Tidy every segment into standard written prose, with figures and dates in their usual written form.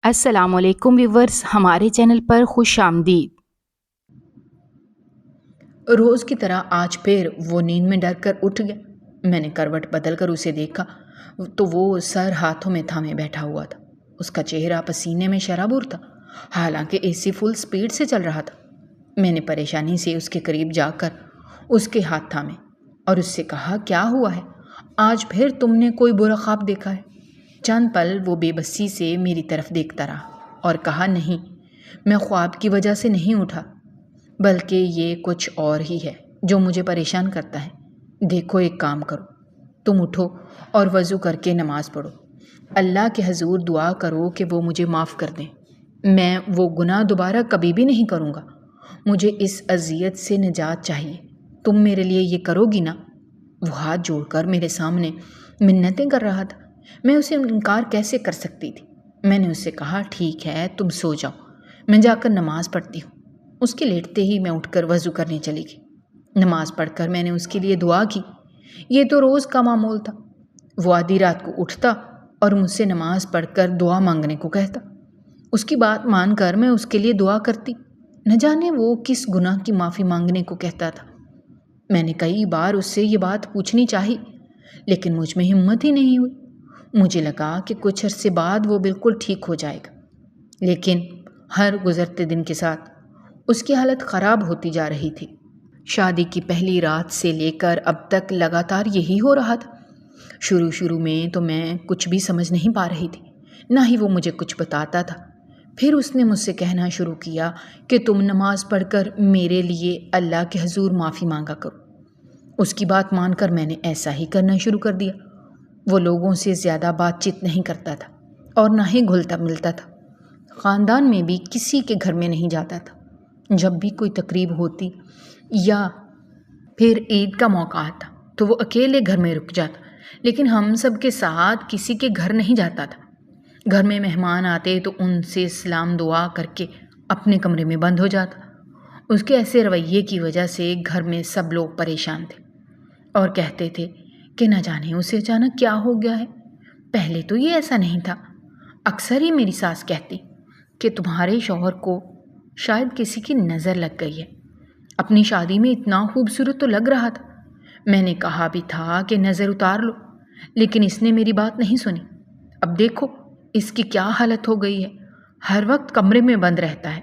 السلام علیکم ویورز، ہمارے چینل پر خوش آمدید۔ روز کی طرح آج پھر وہ نیند میں ڈر کر اٹھ گیا۔ میں نے کروٹ بدل کر اسے دیکھا تو وہ سر ہاتھوں میں تھامے بیٹھا ہوا تھا۔ اس کا چہرہ پسینے میں شرابور تھا، حالانکہ اے سی فل سپیڈ سے چل رہا تھا۔ میں نے پریشانی سے اس کے قریب جا کر اس کے ہاتھ تھامے اور اس سے کہا، کیا ہوا ہے؟ آج پھر تم نے کوئی برا خواب دیکھا ہے؟ چند پل وہ بے بسی سے میری طرف دیکھتا رہا اور کہا، نہیں، میں خواب کی وجہ سے نہیں اٹھا، بلکہ یہ کچھ اور ہی ہے جو مجھے پریشان کرتا ہے۔ دیکھو، ایک کام کرو، تم اٹھو اور وضو کر کے نماز پڑھو، اللہ کے حضور دعا کرو کہ وہ مجھے معاف کر دیں۔ میں وہ گناہ دوبارہ کبھی بھی نہیں کروں گا۔ مجھے اس اذیت سے نجات چاہیے، تم میرے لیے یہ کرو گی نا؟ وہ ہاتھ جوڑ کر میرے سامنے منتیں کر رہا تھا۔ میں اسے انکار کیسے کر سکتی تھی؟ میں نے اس سے کہا، ٹھیک ہے، تم سو جاؤ، میں جا کر نماز پڑھتی ہوں۔ اس کے لیٹتے ہی میں اٹھ کر وضو کرنے چلی گئی۔ نماز پڑھ کر میں نے اس کے لیے دعا کی۔ یہ تو روز کا معمول تھا۔ وہ آدھی رات کو اٹھتا اور مجھ سے نماز پڑھ کر دعا مانگنے کو کہتا۔ اس کی بات مان کر میں اس کے لیے دعا کرتی۔ نہ جانے وہ کس گناہ کی معافی مانگنے کو کہتا تھا۔ میں نے کئی بار اس سے یہ بات پوچھنی چاہی، لیکن مجھ میں ہمت ہی نہیں ہوئی۔ مجھے لگا کہ کچھ عرصے بعد وہ بالکل ٹھیک ہو جائے گا، لیکن ہر گزرتے دن کے ساتھ اس کی حالت خراب ہوتی جا رہی تھی۔ شادی کی پہلی رات سے لے کر اب تک لگاتار یہی ہو رہا تھا۔ شروع میں تو میں کچھ بھی سمجھ نہیں پا رہی تھی، نہ ہی وہ مجھے کچھ بتاتا تھا۔ پھر اس نے مجھ سے کہنا شروع کیا کہ تم نماز پڑھ کر میرے لیے اللہ کے حضور معافی مانگا کرو۔ اس کی بات مان کر میں نے ایسا ہی کرنا شروع کر دیا۔ وہ لوگوں سے زیادہ بات چیت نہیں کرتا تھا اور نہ ہی گھلتا ملتا تھا۔ خاندان میں بھی کسی کے گھر میں نہیں جاتا تھا۔ جب بھی کوئی تقریب ہوتی یا پھر عید کا موقع آتا تو وہ اکیلے گھر میں رک جاتا، لیکن ہم سب کے ساتھ کسی کے گھر نہیں جاتا تھا۔ گھر میں مہمان آتے تو ان سے سلام دعا کر کے اپنے کمرے میں بند ہو جاتا۔ اس کے ایسے رویے کی وجہ سے گھر میں سب لوگ پریشان تھے اور کہتے تھے کہ نہ جانے اسے اچانک کیا ہو گیا ہے، پہلے تو یہ ایسا نہیں تھا۔ اکثر ہی میری ساس کہتی کہ تمہارے شوہر کو شاید کسی کی نظر لگ گئی ہے، اپنی شادی میں اتنا خوبصورت تو لگ رہا تھا۔ میں نے کہا بھی تھا کہ نظر اتار لو، لیکن اس نے میری بات نہیں سنی۔ اب دیکھو اس کی کیا حالت ہو گئی ہے، ہر وقت کمرے میں بند رہتا ہے۔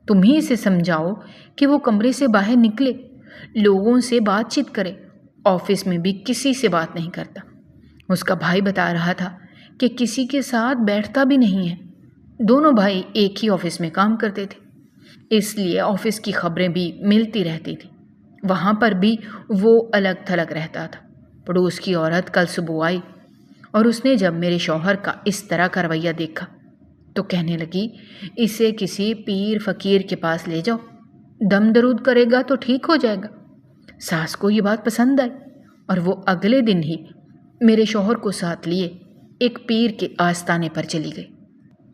تم ہی اسے سمجھاؤ کہ وہ کمرے سے باہر نکلے، لوگوں سے بات چیت کرے۔ آفس میں بھی کسی سے بات نہیں کرتا۔ اس کا بھائی بتا رہا تھا کہ کسی کے ساتھ بیٹھتا بھی نہیں ہے۔ دونوں بھائی ایک ہی آفس میں کام کرتے تھے، اس لیے آفس کی خبریں بھی ملتی رہتی تھیں۔ وہاں پر بھی وہ الگ تھلگ رہتا تھا۔ پڑوس کی عورت کل صبح آئی اور اس نے جب میرے شوہر کا اس طرح کا رویہ دیکھا تو کہنے لگی، اسے کسی پیر فقیر کے پاس لے جاؤ، دم درود کرے گا تو ٹھیک ہو جائے گا۔ ساس کو یہ بات پسند آئی اور وہ اگلے دن ہی میرے شوہر کو ساتھ لیے ایک پیر کے آستانے پر چلی گئی۔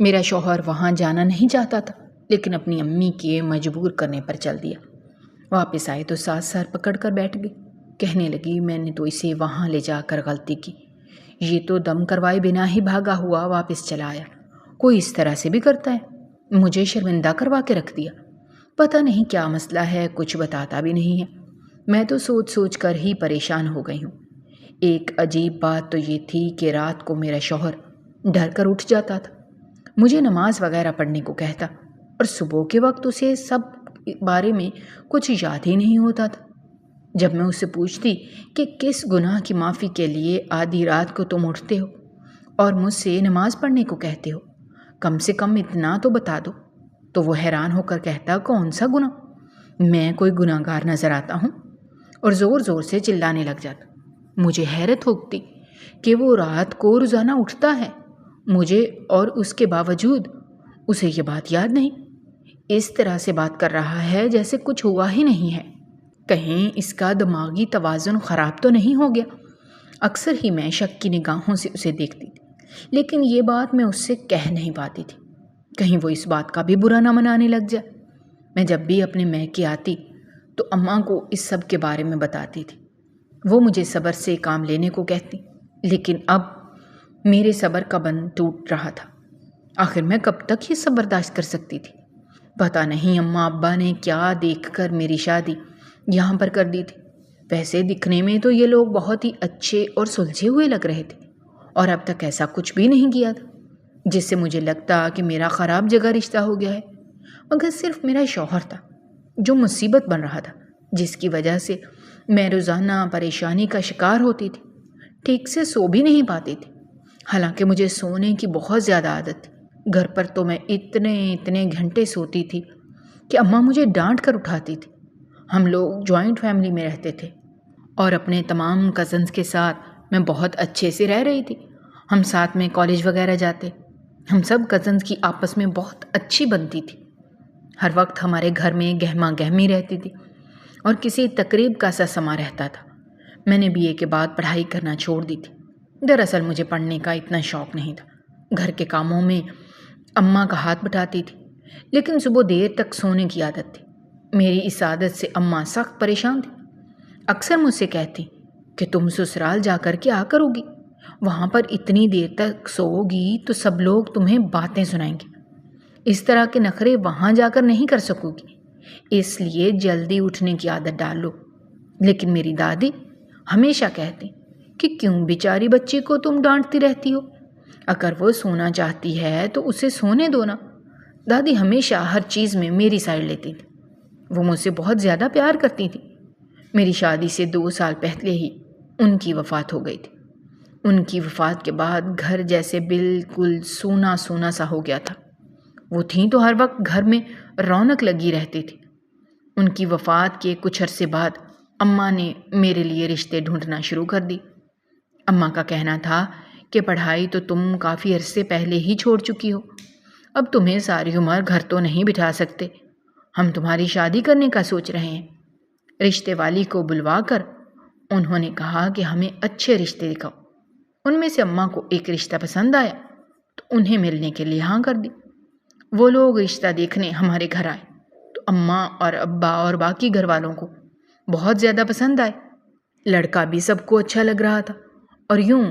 میرا شوہر وہاں جانا نہیں چاہتا تھا، لیکن اپنی امی کے مجبور کرنے پر چل دیا۔ واپس آئے تو ساس سر پکڑ کر بیٹھ گئی، کہنے لگی، میں نے تو اسے وہاں لے جا کر غلطی کی، یہ تو دم کروائے بنا ہی بھاگا ہوا واپس چلا آیا۔ کوئی اس طرح سے بھی کرتا ہے؟ مجھے شرمندہ کروا کے رکھ دیا۔ پتہ نہیں کیا مسئلہ ہے، کچھ بتاتا بھی نہیں ہے۔ میں تو سوچ کر ہی پریشان ہو گئی ہوں۔ ایک عجیب بات تو یہ تھی کہ رات کو میرا شوہر ڈر کر اٹھ جاتا تھا، مجھے نماز وغیرہ پڑھنے کو کہتا، اور صبح کے وقت اسے سب بارے میں کچھ یاد ہی نہیں ہوتا تھا۔ جب میں اس سے پوچھتی کہ کس گناہ کی معافی کے لیے آدھی رات کو تم اٹھتے ہو اور مجھ سے نماز پڑھنے کو کہتے ہو، کم سے کم اتنا تو بتا دو، تو وہ حیران ہو کر کہتا، کون سا گناہ؟ میں کوئی گناہ گار نظر آتا ہوں؟ اور زور زور سے چلانے لگ جاتا۔ مجھے حیرت ہوتی کہ وہ رات کو روزانہ اٹھتا ہے، مجھے اور اس کے باوجود اسے یہ بات یاد نہیں۔ اس طرح سے بات کر رہا ہے جیسے کچھ ہوا ہی نہیں ہے۔ کہیں اس کا دماغی توازن خراب تو نہیں ہو گیا؟ اکثر ہی میں شک کی نگاہوں سے اسے دیکھتی تھی، لیکن یہ بات میں اس سے کہہ نہیں پاتی تھی، کہیں وہ اس بات کا بھی برا نہ منانے لگ جائے۔ میں جب بھی اپنے میکے آتی تو اماں کو اس سب کے بارے میں بتاتی تھی۔ وہ مجھے صبر سے کام لینے کو کہتی، لیکن اب میرے صبر کا بند ٹوٹ رہا تھا۔ آخر میں کب تک یہ سب برداشت کر سکتی تھی؟ پتہ نہیں اماں ابا نے کیا دیکھ کر میری شادی یہاں پر کر دی تھی۔ ویسے دکھنے میں تو یہ لوگ بہت ہی اچھے اور سلجھے ہوئے لگ رہے تھے، اور اب تک ایسا کچھ بھی نہیں کیا تھا جس سے مجھے لگتا کہ میرا خراب جگہ رشتہ ہو گیا ہے، مگر صرف میرا شوہر تھا جو مصیبت بن رہا تھا، جس کی وجہ سے میں روزانہ پریشانی کا شکار ہوتی تھی، ٹھیک سے سو بھی نہیں پاتی تھی، حالانکہ مجھے سونے کی بہت زیادہ عادت تھی۔ گھر پر تو میں اتنے گھنٹے سوتی تھی کہ اماں مجھے ڈانٹ کر اٹھاتی تھی۔ ہم لوگ جوائنٹ فیملی میں رہتے تھے اور اپنے تمام کزنز کے ساتھ میں بہت اچھے سے رہ رہی تھی۔ ہم ساتھ میں کالج وغیرہ جاتے، ہم سب کزنز کی آپس میں بہت اچھی بنتی تھی۔ ہر وقت ہمارے گھر میں گہما گہمی رہتی تھی اور کسی تقریب کا سا سما رہتا تھا۔ میں نے BA کے بعد پڑھائی کرنا چھوڑ دی تھی۔ دراصل مجھے پڑھنے کا اتنا شوق نہیں تھا۔ گھر کے کاموں میں اماں کا ہاتھ بٹاتی تھی، لیکن صبح دیر تک سونے کی عادت تھی۔ میری اس عادت سے اماں سخت پریشان تھی۔ اکثر مجھ سے کہتی کہ تم سسرال جا کر کیا کرو گی؟ وہاں پر اتنی دیر تک سوؤ گی تو سب لوگ تمہیں باتیں سنائیں گے۔ اس طرح کے نخرے وہاں جا کر نہیں کر سکو گی، اس لیے جلدی اٹھنے کی عادت ڈال لو۔ لیکن میری دادی ہمیشہ کہتی کہ کیوں بیچاری بچی کو تم ڈانٹتی رہتی ہو؟ اگر وہ سونا چاہتی ہے تو اسے سونے دو نا۔ دادی ہمیشہ ہر چیز میں میری سائڈ لیتی تھی۔ وہ مجھ سے بہت زیادہ پیار کرتی تھی۔ میری شادی سے 2 سال پہلے ہی ان کی وفات ہو گئی تھی۔ ان کی وفات کے بعد گھر جیسے بالکل سونا سونا سا ہو گیا تھا۔ وہ تھیں تو ہر وقت گھر میں رونق لگی رہتی تھی۔ ان کی وفات کے کچھ عرصے بعد اماں نے میرے لیے رشتے ڈھونڈنا شروع کر دی۔ اماں کا کہنا تھا کہ پڑھائی تو تم کافی عرصے پہلے ہی چھوڑ چکی ہو، اب تمہیں ساری عمر گھر تو نہیں بٹھا سکتے، ہم تمہاری شادی کرنے کا سوچ رہے ہیں۔ رشتے والی کو بلوا کر انہوں نے کہا کہ ہمیں اچھے رشتے دکھاؤ۔ ان میں سے اماں کو ایک رشتہ پسند آیا تو انہیں ملنے کے لیے ہاں کر دی۔ وہ لوگ رشتہ دیکھنے ہمارے گھر آئے تو اماں اور ابا اور باقی گھر والوں کو بہت زیادہ پسند آئے۔ لڑکا بھی سب کو اچھا لگ رہا تھا اور یوں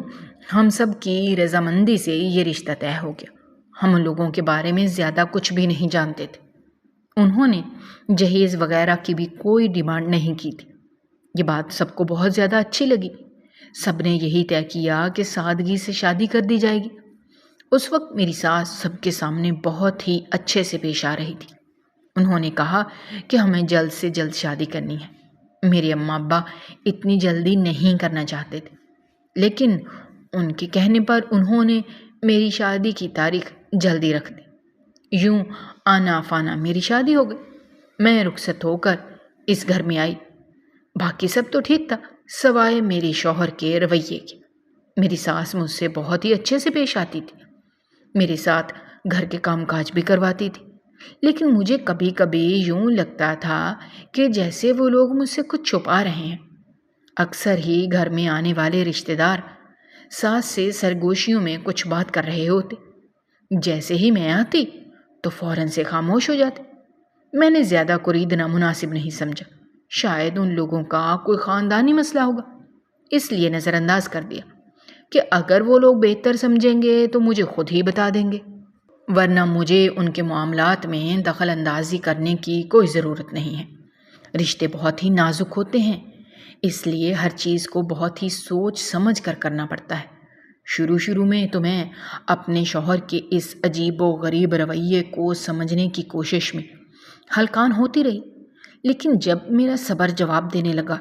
ہم سب کی رضامندی سے یہ رشتہ طے ہو گیا۔ ہم ان لوگوں کے بارے میں زیادہ کچھ بھی نہیں جانتے تھے۔ انہوں نے جہیز وغیرہ کی بھی کوئی ڈیمانڈ نہیں کی تھی۔ یہ بات سب کو بہت زیادہ اچھی لگی۔ سب نے یہی طے کیا کہ سادگی سے شادی کر دی جائے گی۔ اس وقت میری ساس سب کے سامنے بہت ہی اچھے سے پیش آ رہی تھی۔ انہوں نے کہا کہ ہمیں جلد سے جلد شادی کرنی ہے۔ میرے اماں ابا اتنی جلدی نہیں کرنا چاہتے تھے، لیکن ان کے کہنے پر انہوں نے میری شادی کی تاریخ جلدی رکھ دی۔ یوں آنا فانا میری شادی ہو گئی۔ میں رخصت ہو کر اس گھر میں آئی۔ باقی سب تو ٹھیک تھا سوائے میرے شوہر کے رویے کے۔ میری ساس مجھ سے بہت ہی اچھے سے پیش آتی تھی، میرے ساتھ گھر کے کام کاج بھی کرواتی تھی، لیکن مجھے کبھی کبھی یوں لگتا تھا کہ جیسے وہ لوگ مجھ سے کچھ چھپا رہے ہیں۔ اکثر ہی گھر میں آنے والے رشتہ دار ساس سے سرگوشیوں میں کچھ بات کر رہے ہوتے، جیسے ہی میں آتی تو فوراً سے خاموش ہو جاتے۔ میں نے زیادہ کوریدنا مناسب نہیں سمجھا، شاید ان لوگوں کا کوئی خاندانی مسئلہ ہوگا، اس لیے نظر انداز کر دیا کہ اگر وہ لوگ بہتر سمجھیں گے تو مجھے خود ہی بتا دیں گے، ورنہ مجھے ان کے معاملات میں دخل اندازی کرنے کی کوئی ضرورت نہیں ہے۔ رشتے بہت ہی نازک ہوتے ہیں، اس لیے ہر چیز کو بہت ہی سوچ سمجھ کر کرنا پڑتا ہے۔ شروع میں تو میں اپنے شوہر کے اس عجیب و غریب رویے کو سمجھنے کی کوشش میں ہلکان ہوتی رہی، لیکن جب میرا صبر جواب دینے لگا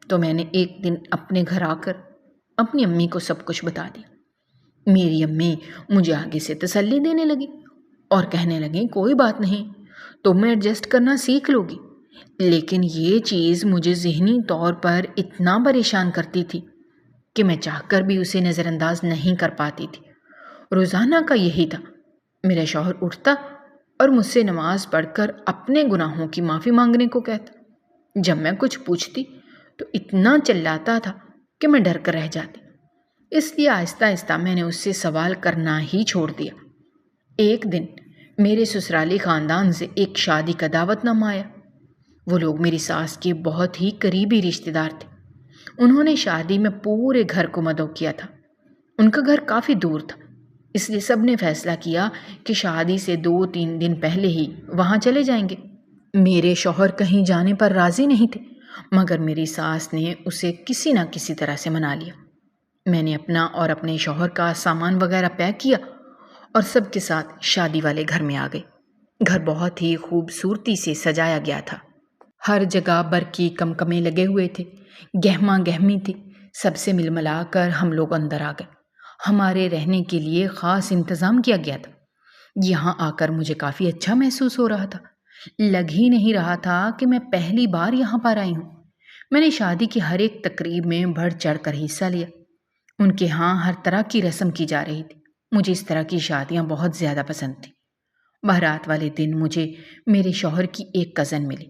تو میں نے ایک دن اپنے گھر آ کر اپنی امی کو سب کچھ بتا دیا۔ میری امی مجھے آگے سے تسلی دینے لگی اور کہنے لگیں کوئی بات نہیں، تم ایڈجسٹ کرنا سیکھ لو گی، لیکن یہ چیز مجھے ذہنی طور پر اتنا پریشان کرتی تھی کہ میں چاہ کر بھی اسے نظر انداز نہیں کر پاتی تھی۔ روزانہ کا یہی تھا، میرا شوہر اٹھتا اور مجھ سے نماز پڑھ کر اپنے گناہوں کی معافی مانگنے کو کہتا۔ جب میں کچھ پوچھتی تو اتنا چلاتا تھا کہ میں ڈر کر رہ جاتی، اس لیے آہستہ آہستہ میں نے اس سے سوال کرنا ہی چھوڑ دیا۔ ایک دن میرے سسرالی خاندان سے ایک شادی کا دعوت نامہ آیا۔ وہ لوگ میری ساس کے بہت ہی قریبی رشتہ دار تھے۔ انہوں نے شادی میں پورے گھر کو مدعو کیا تھا۔ ان کا گھر کافی دور تھا، اس لیے سب نے فیصلہ کیا کہ شادی سے 2-3 دن پہلے ہی وہاں چلے جائیں گے۔ میرے شوہر کہیں جانے پر راضی نہیں تھے، مگر میری ساس نے اسے کسی نہ کسی طرح سے منا لیا۔ میں نے اپنا اور اپنے شوہر کا سامان وغیرہ پیک کیا اور سب کے ساتھ شادی والے گھر میں آ گئے۔ گھر بہت ہی خوبصورتی سے سجایا گیا تھا۔ ہر جگہ برقی کمکمے لگے ہوئے تھے، گہما گہمی تھی۔ سب سے مل ملا کر ہم لوگ اندر آ گئے۔ ہمارے رہنے کے لیے خاص انتظام کیا گیا تھا۔ یہاں آ کر مجھے کافی اچھا محسوس ہو رہا تھا۔ لگ ہی نہیں رہا تھا کہ میں پہلی بار یہاں پر آئی ہوں۔ میں نے شادی کی ہر ایک تقریب میں بڑھ چڑھ کر حصہ لیا۔ ان کے ہاں ہر طرح کی رسم کی جا رہی تھی۔ مجھے اس طرح کی شادیاں بہت زیادہ پسند تھیں۔ بارات والے دن مجھے میرے شوہر کی ایک کزن ملی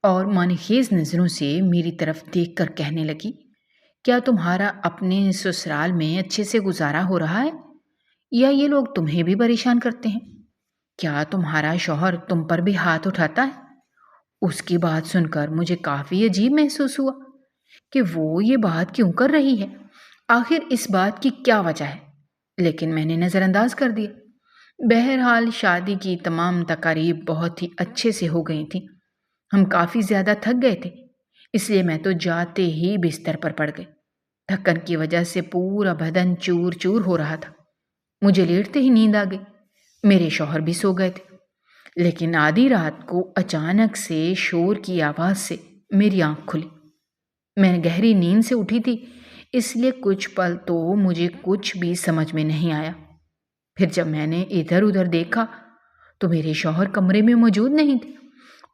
اور معنی خیز نظروں سے میری طرف دیکھ کر کہنے لگی، کیا تمہارا اپنے سسرال میں اچھے سے گزارا ہو رہا ہے یا یہ لوگ تمہیں بھی پریشان کرتے ہیں؟ کیا تمہارا شوہر تم پر بھی ہاتھ اٹھاتا ہے؟ اس کی بات سن کر مجھے کافی عجیب محسوس ہوا کہ وہ یہ بات کیوں کر رہی ہے، آخر اس بات کی کیا وجہ ہے، لیکن میں نے نظر انداز کر دیا۔ بہرحال شادی کی تمام تقاریب بہت ہی اچھے سے ہو گئی تھیں۔ ہم کافی زیادہ تھک گئے تھے، اس لیے میں تو جاتے ہی بستر پر پڑ گئی۔ تھکن کی وجہ سے پورا بدن چور چور ہو رہا تھا۔ مجھے لیٹتے ہی نیند آ گئی۔ میرے شوہر بھی سو گئے تھے، لیکن آدھی رات کو اچانک سے شور کی آواز سے میری آنکھ کھلی۔ میں گہری نیند سے اٹھی تھی، اس لیے کچھ پل تو مجھے کچھ بھی سمجھ میں نہیں آیا۔ پھر جب میں نے ادھر ادھر دیکھا تو میرے شوہر کمرے میں موجود نہیں تھے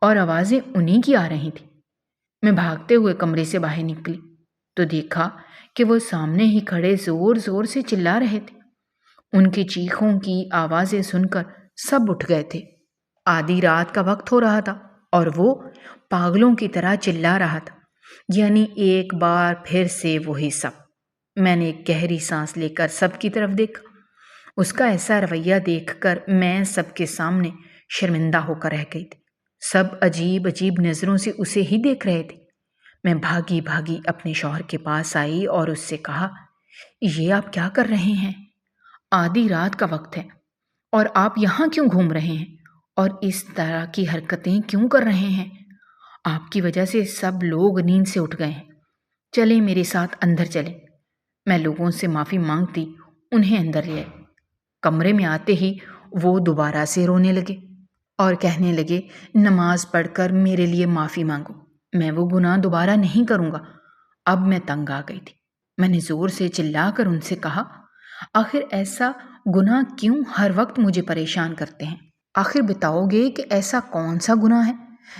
اور آوازیں انہی کی آ رہی تھیں۔ میں بھاگتے ہوئے کمرے سے باہر نکلی تو دیکھا کہ وہ سامنے ہی کھڑے زور زور سے چلا رہے تھے۔ ان کی چیخوں کی آوازیں سن کر سب اٹھ گئے تھے۔ آدھی رات کا وقت ہو رہا تھا اور وہ پاگلوں کی طرح چلا رہا تھا، یعنی ایک بار پھر سے وہی سب۔ میں نے ایک گہری سانس لے کر سب کی طرف دیکھا۔ اس کا ایسا رویہ دیکھ کر میں سب کے سامنے شرمندہ ہو کر رہ گئی تھی۔ سب عجیب عجیب نظروں سے اسے ہی دیکھ رہے تھے۔ میں بھاگی بھاگی اپنے شوہر کے پاس آئی اور اس سے کہا، یہ آپ کیا کر رہے ہیں؟ آدھی رات کا وقت ہے اور آپ یہاں کیوں گھوم رہے ہیں اور اس طرح کی حرکتیں کیوں کر رہے ہیں؟ آپ کی وجہ سے سب لوگ نیند سے اٹھ گئے ہیں۔ چلیں میرے ساتھ اندر چلیں۔ میں لوگوں سے معافی مانگتی انہیں اندر لے آئی۔ کمرے میں آتے ہی وہ دوبارہ سے رونے لگے اور کہنے لگے، نماز پڑھ کر میرے لیے معافی مانگو، میں وہ گناہ دوبارہ نہیں کروں گا۔ اب میں تنگ آ گئی تھی۔ میں نے زور سے چلا کر ان سے کہا، آخر ایسا گناہ کیوں ہر وقت مجھے پریشان کرتے ہیں؟ آخر بتاؤ گے کہ ایسا کون سا گناہ ہے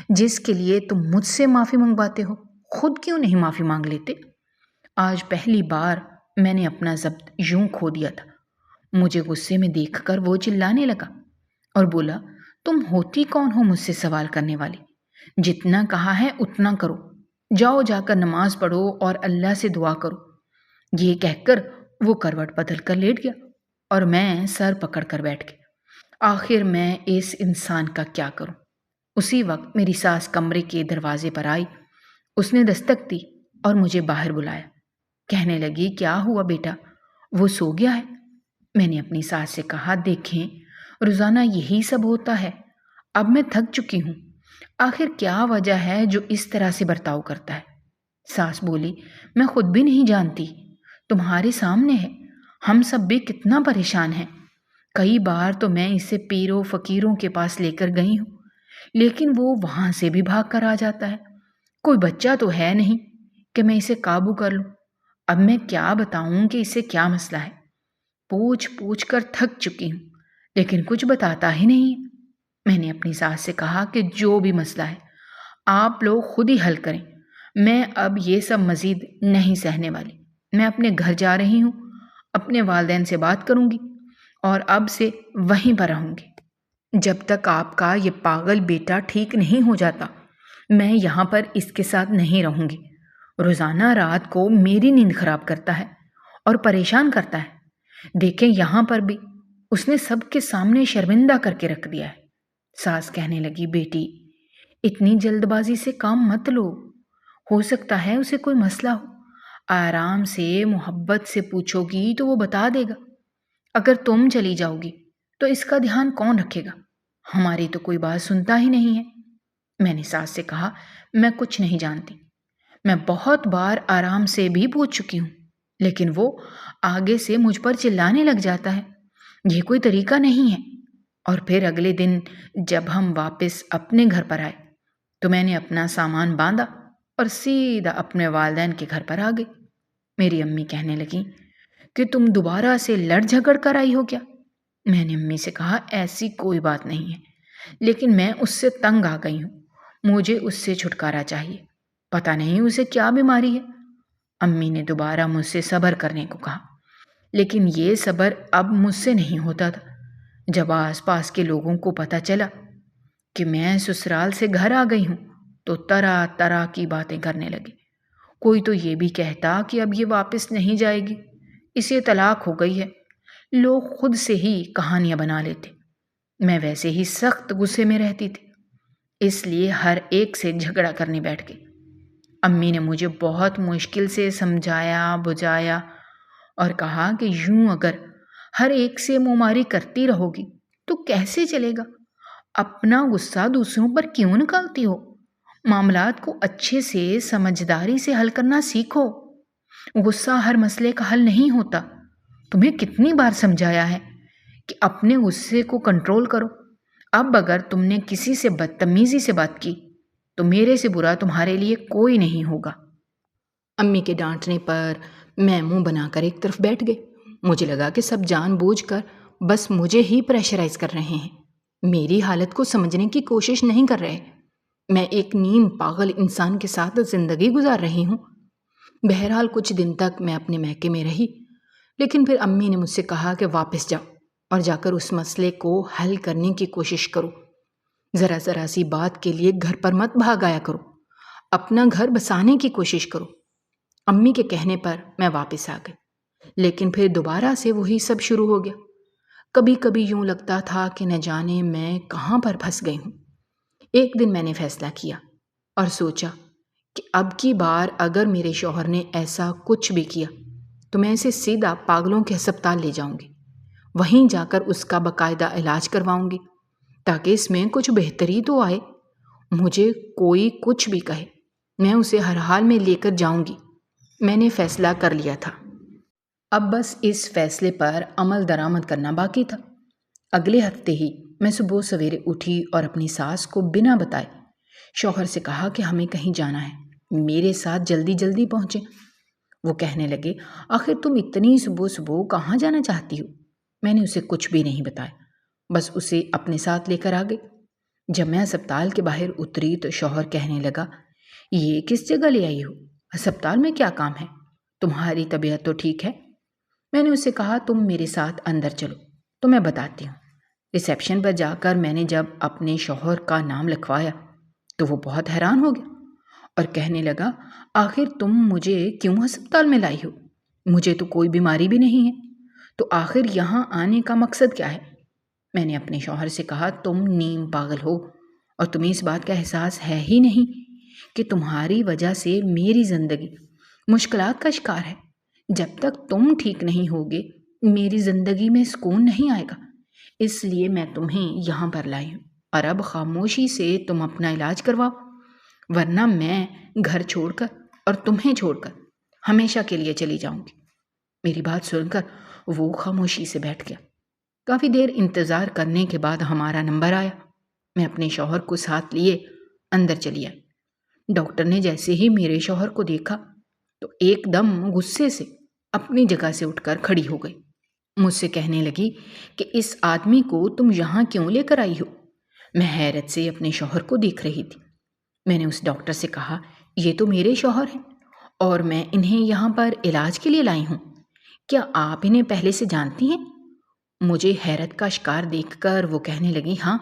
جس کے لیے تم مجھ سے معافی منگواتے ہو؟ خود کیوں نہیں معافی مانگ لیتے؟ آج پہلی بار میں نے اپنا ضبط یوں کھو دیا تھا۔ مجھے غصے میں دیکھ کر وہ چلانے لگا اور بولا، تم ہوتی کون ہو مجھ سے سوال کرنے والی؟ جتنا کہا ہے اتنا کرو، جاؤ جا کر نماز پڑھو اور اللہ سے دعا کرو۔ یہ کہہ کر وہ کروٹ بدل کر لیٹ گیا اور میں سر پکڑ کر بیٹھ گئی۔ آخر میں اس انسان کا کیا کروں؟ اسی وقت میری ساس کمرے کے دروازے پر آئی۔ اس نے دستک دی اور مجھے باہر بلایا۔ کہنے لگی، کیا ہوا بیٹا، وہ سو گیا ہے؟ میں نے اپنی ساس سے کہا، دیکھیں روزانہ یہی سب ہوتا ہے، اب میں تھک چکی ہوں، آخر کیا وجہ ہے جو اس طرح سے برتاؤ کرتا ہے؟ ساس بولی، میں خود بھی نہیں جانتی، تمہارے سامنے ہے، ہم سب بھی کتنا پریشان ہیں۔ کئی بار تو میں اسے پیروں فقیروں کے پاس لے کر گئی ہوں، لیکن وہ وہاں سے بھی بھاگ کر آ جاتا ہے۔ کوئی بچہ تو ہے نہیں کہ میں اسے قابو کر لوں۔ اب میں کیا بتاؤں کہ اسے کیا مسئلہ ہے؟ پوچھ پوچھ کر تھک چکی ہوں، لیکن کچھ بتاتا ہی نہیں۔ میں نے اپنی ساس سے کہا کہ جو بھی مسئلہ ہے آپ لوگ خود ہی حل کریں، میں اب یہ سب مزید نہیں سہنے والی۔ میں اپنے گھر جا رہی ہوں، اپنے والدین سے بات کروں گی اور اب سے وہیں پر رہوں گی جب تک آپ کا یہ پاگل بیٹا ٹھیک نہیں ہو جاتا۔ میں یہاں پر اس کے ساتھ نہیں رہوں گی۔ روزانہ رات کو میری نیند خراب کرتا ہے اور پریشان کرتا ہے۔ دیکھیں یہاں پر بھی اس نے سب کے سامنے شرمندہ کر کے رکھ دیا ہے۔ ساس کہنے لگی، بیٹی اتنی جلد بازی سے کام مت لو، ہو سکتا ہے اسے کوئی مسئلہ ہو، آرام سے محبت سے پوچھو گی تو وہ بتا دے گا۔ اگر تم چلی جاؤ گی تو اس کا دھیان کون رکھے گا؟ ہماری تو کوئی بات سنتا ہی نہیں ہے۔ میں نے ساس سے کہا، میں کچھ نہیں جانتی، میں بہت بار آرام سے بھی پوچھ چکی ہوں، لیکن وہ آگے سے مجھ پر چلانے لگ جاتا ہے۔ یہ کوئی طریقہ نہیں ہے۔ اور پھر اگلے دن جب ہم واپس اپنے گھر پر آئے تو میں نے اپنا سامان باندھا اور سیدھا اپنے والدین کے گھر پر آ گئی۔ میری امی کہنے لگیں کہ تم دوبارہ سے لڑ جھگڑ کر آئی ہو کیا؟ میں نے امی سے کہا، ایسی کوئی بات نہیں ہے، لیکن میں اس سے تنگ آ گئی ہوں، مجھے اس سے چھٹکارا چاہیے، پتہ نہیں اسے کیا بیماری ہے۔ امی نے دوبارہ مجھ سے صبر کرنے کو کہا، لیکن یہ صبر اب مجھ سے نہیں ہوتا تھا۔ جب آس پاس کے لوگوں کو پتہ چلا کہ میں سسرال سے گھر آ گئی ہوں تو طرح طرح کی باتیں کرنے لگے۔ کوئی تو یہ بھی کہتا کہ اب یہ واپس نہیں جائے گی، اسے طلاق ہو گئی ہے۔ لوگ خود سے ہی کہانیاں بنا لیتے۔ میں ویسے ہی سخت غصے میں رہتی تھی، اس لیے ہر ایک سے جھگڑا کرنے بیٹھ گئی۔ امی نے مجھے بہت مشکل سے سمجھایا بجھایا اور کہا کہ یوں اگر ہر ایک سے منہ ماری کرتی رہو گی تو کیسے چلے گا؟ اپنا غصہ دوسروں پر کیوں نکالتی ہو؟ معاملات کو اچھے سے سمجھداری سے حل کرنا سیکھو۔ غصہ ہر مسئلے کا حل نہیں ہوتا۔ تمہیں کتنی بار سمجھایا ہے کہ اپنے غصے کو کنٹرول کرو۔ اب اگر تم نے کسی سے بدتمیزی سے بات کی تو میرے سے برا تمہارے لیے کوئی نہیں ہوگا۔ امی کے ڈانٹنے پر میں منہ بنا کر ایک طرف بیٹھ گئی۔ مجھے لگا کہ سب جان بوجھ کر بس مجھے ہی پریشرائز کر رہے ہیں، میری حالت کو سمجھنے کی کوشش نہیں کر رہے۔ میں ایک نیم پاگل انسان کے ساتھ زندگی گزار رہی ہوں۔ بہرحال کچھ دن تک میں اپنے میکے میں رہی، لیکن پھر امی نے مجھ سے کہا کہ واپس جاؤ اور جا کر اس مسئلے کو حل کرنے کی کوشش کرو۔ ذرا ذرا سی بات کے لیے گھر پر مت بھاگ آیا کرو، اپنا گھر بسانے کی کوشش کرو۔ امی کے کہنے پر میں واپس آ گئی، لیکن پھر دوبارہ سے وہی سب شروع ہو گیا۔ کبھی کبھی یوں لگتا تھا کہ نہ جانے میں کہاں پر پھنس گئی ہوں۔ ایک دن میں نے فیصلہ کیا اور سوچا کہ اب کی بار اگر میرے شوہر نے ایسا کچھ بھی کیا تو میں اسے سیدھا پاگلوں کے ہسپتال لے جاؤں گی، وہیں جا کر اس کا باقاعدہ علاج کرواؤں گی تاکہ اس میں کچھ بہتری تو آئے۔ مجھے کوئی کچھ بھی کہے، میں اسے ہر حال میں لے کر جاؤں گی۔ میں نے فیصلہ کر لیا تھا، اب بس اس فیصلے پر عمل درآمد کرنا باقی تھا۔ اگلے ہفتے ہی میں صبح سویرے اٹھی اور اپنی ساس کو بنا بتائے شوہر سے کہا کہ ہمیں کہیں جانا ہے، میرے ساتھ جلدی جلدی پہنچیں۔ وہ کہنے لگے، آخر تم اتنی صبح صبح کہاں جانا چاہتی ہو؟ میں نے اسے کچھ بھی نہیں بتایا، بس اسے اپنے ساتھ لے کر آ گئی۔ جب میں ہسپتال کے باہر اتری تو شوہر کہنے لگا، یہ کس جگہ لے آئی ہو؟ ہسپتال میں کیا کام ہے؟ تمہاری طبیعت تو ٹھیک ہے؟ میں نے اسے کہا، تم میرے ساتھ اندر چلو تو میں بتاتی ہوں۔ ریسیپشن پر جا کر میں نے جب اپنے شوہر کا نام لکھوایا تو وہ بہت حیران ہو گیا اور کہنے لگا، آخر تم مجھے کیوں ہسپتال میں لائی ہو؟ مجھے تو کوئی بیماری بھی نہیں ہے، تو آخر یہاں آنے کا مقصد کیا ہے؟ میں نے اپنے شوہر سے کہا، تم نیم پاگل ہو اور تمہیں اس بات کا احساس ہے ہی نہیں کہ تمہاری وجہ سے میری زندگی مشکلات کا شکار ہے۔ جب تک تم ٹھیک نہیں ہوگے میری زندگی میں سکون نہیں آئے گا، اس لیے میں تمہیں یہاں پر لائی ہوں، اور اب خاموشی سے تم اپنا علاج کرواؤ، ورنہ میں گھر چھوڑ کر اور تمہیں چھوڑ کر ہمیشہ کے لیے چلی جاؤں گی۔ میری بات سن کر وہ خاموشی سے بیٹھ گیا۔ کافی دیر انتظار کرنے کے بعد ہمارا نمبر آیا۔ میں اپنے شوہر کو ساتھ لیے اندر چلی آئی۔ ڈاکٹر نے جیسے ہی میرے شوہر کو دیکھا تو ایک دم غصے سے اپنی جگہ سے اٹھ کر کھڑی ہو گئی۔ مجھ سے کہنے لگی کہ اس آدمی کو تم یہاں کیوں لے کر آئی ہو؟ میں حیرت سے اپنے شوہر کو دیکھ رہی تھی۔ میں نے اس ڈاکٹر سے کہا، یہ تو میرے شوہر ہیں اور میں انہیں یہاں پر علاج کے لیے لائی ہوں، کیا آپ انہیں پہلے سے جانتی ہیں؟ مجھے حیرت کا شکار دیکھ کر وہ کہنے لگی، ہاں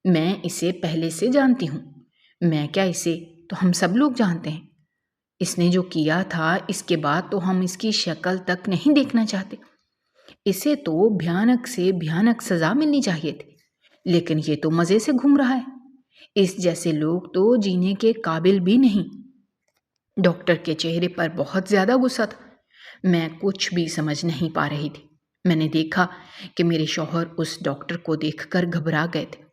میں اسے پہلے سے جانتی ہوں، میں کیا اسے تو ہم سب لوگ جانتے ہیں۔ اس نے جو کیا تھا اس کے بعد تو ہم اس کی شکل تک نہیں دیکھنا چاہتے۔ اسے تو بھیانک سے بھیانک سزا ملنی چاہیے تھی، لیکن یہ تو مزے سے گھوم رہا ہے، اس جیسے لوگ تو جینے کے قابل بھی نہیں۔ ڈاکٹر کے چہرے پر بہت زیادہ غصہ تھا، میں کچھ بھی سمجھ نہیں پا رہی تھی۔ میں نے دیکھا کہ میرے شوہر اس ڈاکٹر کو دیکھ کر گھبرا گئے تھے۔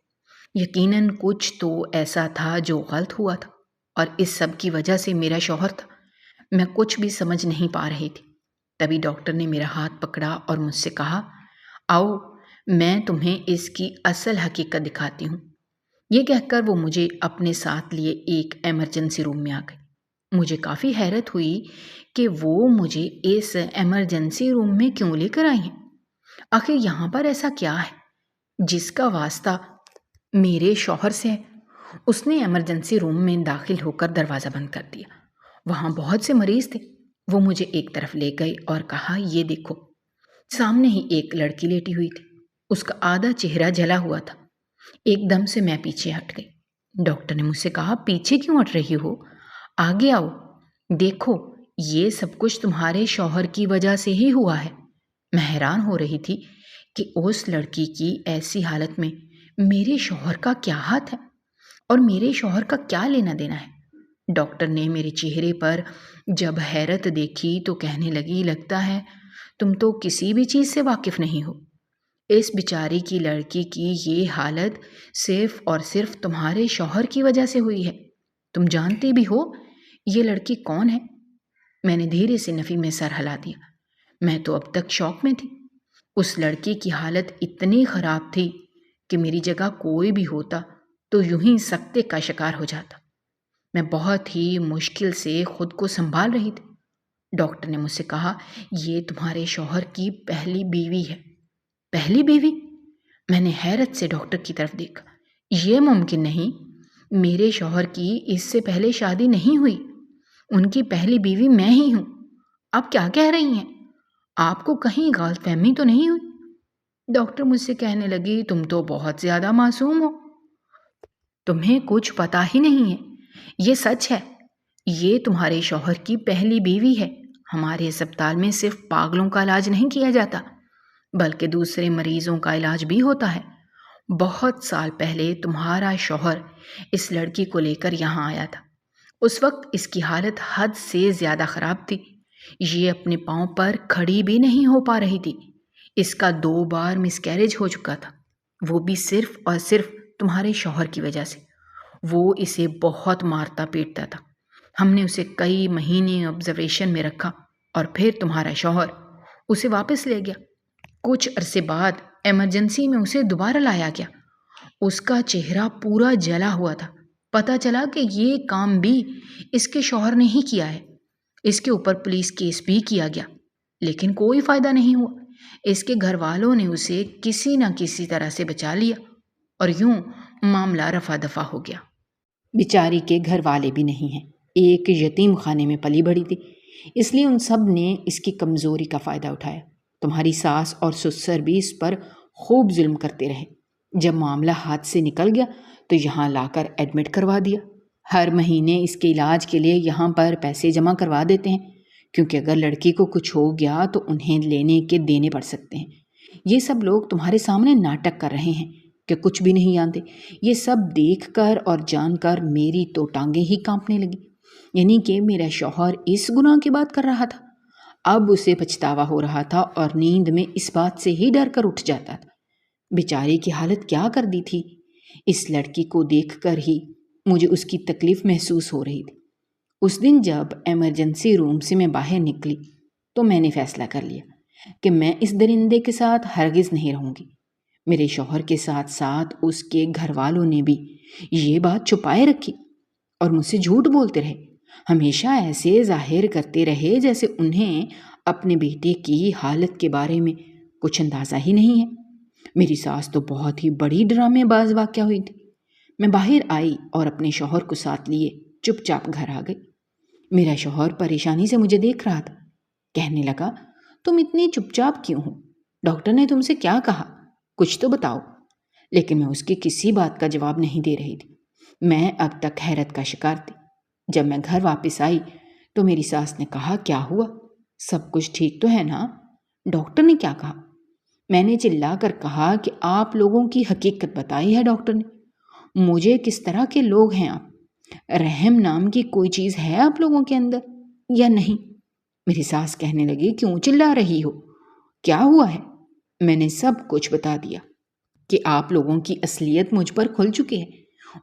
یقیناً کچھ تو ایسا تھا جو غلط ہوا تھا، اور اس سب کی وجہ سے میرا شوہر تھا۔ میں کچھ بھی سمجھ نہیں پا رہی تھی۔ تبھی ڈاکٹر نے میرا ہاتھ پکڑا اور مجھ سے کہا، آؤ میں تمہیں اس کی اصل حقیقت دکھاتی ہوں۔ یہ کہہ کر وہ مجھے اپنے ساتھ لیے ایک ایمرجنسی روم میں آ گئی۔ مجھے کافی حیرت ہوئی کہ وہ مجھے اس ایمرجنسی روم میں کیوں لے کر آئی ہیں۔ آخر یہاں پر ایسا کیا ہے جس کا واسطہ میرے شوہر سے ہے؟ اس نے ایمرجنسی روم میں داخل ہو کر دروازہ بند کر دیا۔ وہاں بہت سے مریض تھے۔ وہ مجھے ایک طرف لے گئی اور کہا، یہ دیکھو۔ سامنے ہی ایک لڑکی لیٹی ہوئی تھی۔ اس کا آدھا چہرہ جلا ہوا تھا۔ ایک دم سے میں پیچھے ہٹ گئی۔ ڈاکٹر نے مجھ سے کہا، پیچھے کیوں ہٹ رہی ہو؟ آگے آؤ، دیکھو یہ سب کچھ تمہارے شوہر کی وجہ سے ہی ہوا ہے۔ میں حیران ہو رہی تھی کہ اس لڑکی کی ایسی حالت میں میرے شوہر کا کیا ہاتھ ہے اور میرے شوہر کا کیا لینا دینا ہے۔ ڈاکٹر نے میرے چہرے پر جب حیرت دیکھی تو کہنے لگی، لگتا ہے تم تو کسی بھی چیز سے واقف نہیں ہو۔ اس بیچاری کی لڑکی کی یہ حالت صرف اور صرف تمہارے شوہر کی وجہ سے ہوئی ہے۔ تم جانتے بھی ہو یہ لڑکی کون ہے؟ میں نے دھیرے سے نفی میں سر ہلا دیا۔ میں تو اب تک شوق میں تھی۔ اس لڑکی کی حالت اتنی خراب تھی کہ میری جگہ کوئی بھی ہوتا تو یوں ہی سکتے کا شکار ہو جاتا۔ میں بہت ہی مشکل سے خود کو سنبھال رہی تھی۔ ڈاکٹر نے مجھ سے کہا، یہ تمہارے شوہر کی پہلی بیوی ہے۔ پہلی بیوی؟ میں نے حیرت سے ڈاکٹر کی طرف دیکھا۔ یہ ممکن نہیں، میرے شوہر کی اس سے پہلے شادی نہیں ہوئی۔ ان کی پہلی بیوی میں ہی ہوں۔ آپ کیا کہہ رہی ہیں؟ آپ کو کہیں غلط فہمی تو نہیں ہوئی؟ ڈاکٹر مجھ سے کہنے لگی، تم تو بہت زیادہ معصوم ہو، تمہیں کچھ پتہ ہی نہیں ہے۔ یہ سچ ہے، یہ تمہارے شوہر کی پہلی بیوی ہے۔ ہمارے اسپتال میں صرف پاگلوں کا علاج نہیں کیا جاتا بلکہ دوسرے مریضوں کا علاج بھی ہوتا ہے۔ بہت سال پہلے تمہارا شوہر اس لڑکی کو لے کر یہاں آیا تھا۔ اس وقت اس کی حالت حد سے زیادہ خراب تھی۔ یہ اپنے پاؤں پر کھڑی بھی نہیں ہو پا رہی تھی۔ اس کا 2 بار مس کیریج ہو چکا تھا، وہ بھی صرف اور صرف تمہارے شوہر کی وجہ سے۔ وہ اسے بہت مارتا پیٹتا تھا۔ ہم نے اسے کئی مہینے آبزرویشن میں رکھا اور پھر تمہارا شوہر اسے واپس لے گیا۔ کچھ عرصے بعد ایمرجنسی میں اسے دوبارہ لایا گیا۔ اس کا چہرہ پورا جلا ہوا تھا۔ پتہ چلا کہ یہ کام بھی اس کے شوہر نے ہی کیا ہے۔ اس کے اوپر پولیس کیس بھی کیا گیا، لیکن کوئی فائدہ نہیں ہوا۔ اس کے گھر والوں نے اسے کسی نہ کسی طرح سے بچا لیا اور یوں معاملہ رفع دفع ہو گیا۔ بیچاری کے گھر والے بھی نہیں ہیں، ایک یتیم خانے میں پلی بڑھی تھی، اس لیے ان سب نے اس کی کمزوری کا فائدہ اٹھایا۔ تمہاری ساس اور سسر بھی اس پر خوب ظلم کرتے رہے۔ جب معاملہ ہاتھ سے نکل گیا تو یہاں لا کر ایڈمٹ کروا دیا۔ ہر مہینے اس کے علاج کے لیے یہاں پر پیسے جمع کروا دیتے ہیں، کیونکہ اگر لڑکی کو کچھ ہو گیا تو انہیں لینے کے دینے پڑ سکتے ہیں۔ یہ سب لوگ تمہارے سامنے ناٹک کر رہے ہیں کہ کچھ بھی نہیں جانتے۔ یہ سب دیکھ کر اور جان کر میری تو ٹانگیں ہی کانپنے لگی، یعنی کہ میرا شوہر اس گناہ کی بات کر رہا تھا۔ اب اسے پچھتاوا ہو رہا تھا اور نیند میں اس بات سے ہی ڈر کر اٹھ جاتا تھا۔ بیچاری کی حالت کیا کر دی تھی۔ اس لڑکی کو دیکھ کر ہی مجھے اس کی تکلیف محسوس ہو رہی تھی۔ اس دن جب ایمرجنسی روم سے میں باہر نکلی تو میں نے فیصلہ کر لیا کہ میں اس درندے کے ساتھ ہرگز نہیں رہوں گی۔ میرے شوہر کے ساتھ ساتھ اس کے گھر والوں نے بھی یہ بات چھپائے رکھی اور مجھ سے جھوٹ بولتے رہے۔ ہمیشہ ایسے ظاہر کرتے رہے جیسے انہیں اپنے بیٹے کی حالت کے بارے میں کچھ اندازہ ہی نہیں ہے۔ میری ساس تو بہت ہی بڑی ڈرامے باز واقعہ ہوئی تھی۔ میں باہر آئی اور اپنے شوہر کو ساتھ لیے چپ چاپ گھر آ گئی۔ میرا شوہر پریشانی سے مجھے دیکھ رہا تھا۔ کہنے لگا، تم اتنی چپ چاپ کیوں ہو؟ ڈاکٹر نے تم سے کیا کہا؟ کچھ تو بتاؤ۔ لیکن میں اس کی کسی بات کا جواب نہیں دے رہی تھی۔ میں اب تک حیرت کا شکار تھی۔ جب میں گھر واپس آئی تو میری ساس نے کہا، کیا ہوا؟ سب کچھ ٹھیک تو ہے نا؟ ڈاکٹر نے کیا کہا؟ میں نے چلا کر کہا کہ آپ لوگوں کی حقیقت بتائی ہے ڈاکٹر نے۔ مجھے کس طرح کے لوگ ہیں آپ؟ رحم نام کی کوئی چیز ہے آپ لوگوں کے اندر یا نہیں؟ میری ساس کہنے لگی، کیوں چلا رہی ہو؟ کیا ہوا ہے؟ میں نے سب کچھ بتا دیا کہ آپ لوگوں کی اصلیت مجھ پر کھل چکی ہے،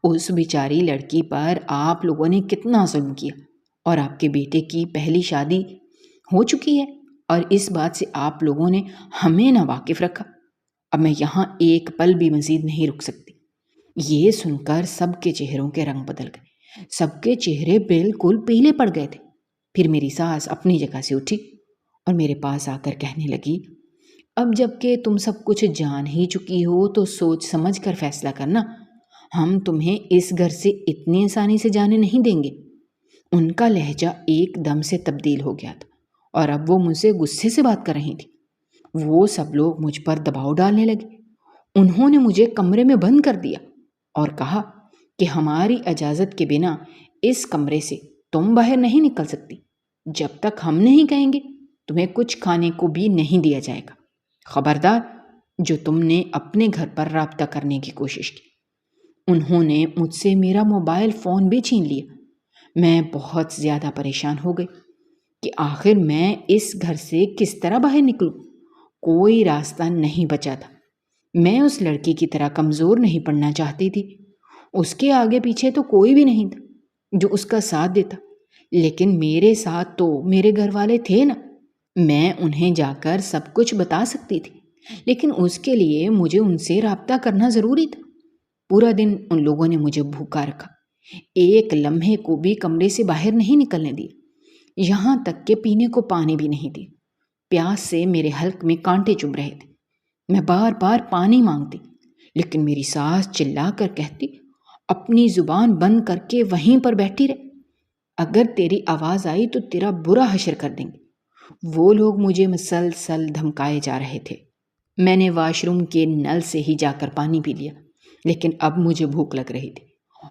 اس بیچاری لڑکی پر آپ لوگوں نے کتنا ظلم کیا، اور آپ کے بیٹے کی پہلی شادی ہو چکی ہے، اور اس بات سے آپ لوگوں نے ہمیں نہ واقف رکھا۔ اب میں یہاں ایک پل بھی مزید نہیں رک سکتی۔ یہ سن کر سب کے چہروں کے رنگ بدل گئے، سب کے چہرے بالکل پیلے پڑ گئے تھے۔ پھر میری ساس اپنی جگہ سے اٹھی اور میرے پاس آ کر کہنے لگی، اب جب کہ تم سب کچھ جان ہی چکی ہو تو سوچ سمجھ کر فیصلہ کرنا، ہم تمہیں اس گھر سے اتنی آسانی سے جانے نہیں دیں گے۔ ان کا لہجہ ایک دم سے تبدیل ہو گیا تھا اور اب وہ مجھ سے غصے سے بات کر رہی تھی۔ وہ سب لوگ مجھ پر دباؤ ڈالنے لگے۔ انہوں نے مجھے کمرے میں بند کر دیا اور کہا کہ ہماری اجازت کے بنا اس کمرے سے تم باہر نہیں نکل سکتی، جب تک ہم نہیں کہیں گے تمہیں کچھ کھانے کو بھی نہیں دیا جائے گا۔ خبردار جو تم نے اپنے گھر پر رابطہ کرنے کی کوشش کی۔ انہوں نے مجھ سے میرا موبائل فون بھی چھین لیا۔ میں بہت زیادہ پریشان ہو گئی کہ آخر میں اس گھر سے کس طرح باہر نکلوں۔ کوئی راستہ نہیں بچا تھا۔ میں اس لڑکی کی طرح کمزور نہیں پڑنا چاہتی تھی۔ اس کے آگے پیچھے تو کوئی بھی نہیں تھا جو اس کا ساتھ دیتا، لیکن میرے ساتھ تو میرے گھر والے تھے نا۔ میں انہیں جا کر سب کچھ بتا سکتی تھی، لیکن اس کے لیے مجھے ان سے رابطہ کرنا ضروری تھا۔ پورا دن ان لوگوں نے مجھے بھوکا رکھا، ایک لمحے کو بھی کمرے سے باہر نہیں نکلنے دی، یہاں تک کہ پینے کو پانی بھی نہیں دی۔ پیاس سے میرے حلق میں کانٹے چبھ رہے تھے۔ میں بار بار پانی مانگتی، لیکن میری ساس چلا کر کہتی، اپنی زبان بند کر کے وہیں پر بیٹھی رہے، اگر تیری آواز آئی تو تیرا برا حشر کر دیں گے۔ وہ لوگ مجھے مسلسل دھمکائے جا رہے تھے۔ میں نے واش روم کے نل سے ہی جا کر پانی پی لیا، لیکن اب مجھے بھوک لگ رہی تھی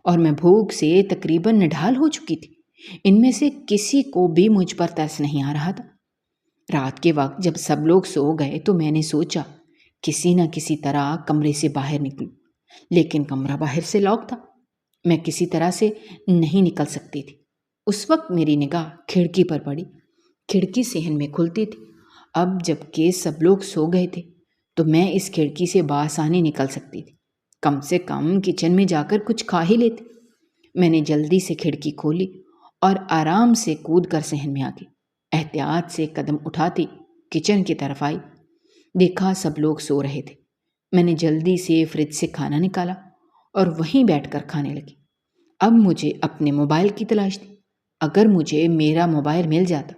اور میں بھوک سے تقریباً نڈھال ہو چکی تھی۔ ان میں سے کسی کو بھی مجھ پر ترس نہیں آ رہا تھا۔ رات کے وقت جب سب لوگ سو گئے تو میں نے سوچا کسی نہ کسی طرح کمرے سے باہر نکلوں، لیکن کمرہ باہر سے لاک تھا، میں کسی طرح سے نہیں نکل سکتی تھی۔ اس وقت میری نگاہ کھڑکی پر پڑی۔ کھڑکی صحن میں کھلتی تھی۔ اب جب کہ سب لوگ سو گئے تھے تو میں اس کھڑکی سے بآسانی نکل سکتی تھی، کم سے کم کچن میں جا کر کچھ کھا ہی لیتی۔ میں نے جلدی سے کھڑکی کھولی اور آرام سے کود کر صحن میں آ گئی۔ احتیاط سے قدم اٹھاتی کچن کی طرف آئی، دیکھا سب لوگ سو رہے تھے۔ میں نے جلدی سے فریج سے کھانا نکالا اور وہیں بیٹھ کر کھانے لگی۔ اب مجھے اپنے موبائل کی تلاش تھی۔ اگر مجھے میرا موبائل مل جاتا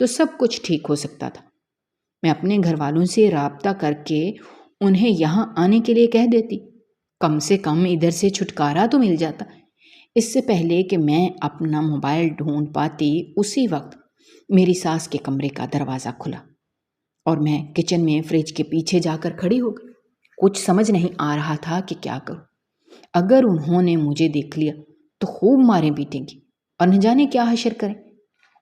تو سب کچھ ٹھیک ہو سکتا تھا۔ میں اپنے گھر والوں سے رابطہ کر کے انہیں یہاں آنے کے لیے کہہ دیتی، کم سے کم ادھر سے چھٹکارا تو مل جاتا۔ اس سے پہلے کہ میں اپنا موبائل ڈھونڈ پاتی، اسی وقت میری ساس کے کمرے کا دروازہ کھلا اور میں کچن میں فریج کے پیچھے جا کر کھڑی ہو گئی۔ کچھ سمجھ نہیں آ رہا تھا کہ کیا کروں۔ اگر انہوں نے مجھے دیکھ لیا تو خوب ماریں پیٹیں گی اور نہ جانے کیا حشر کریں۔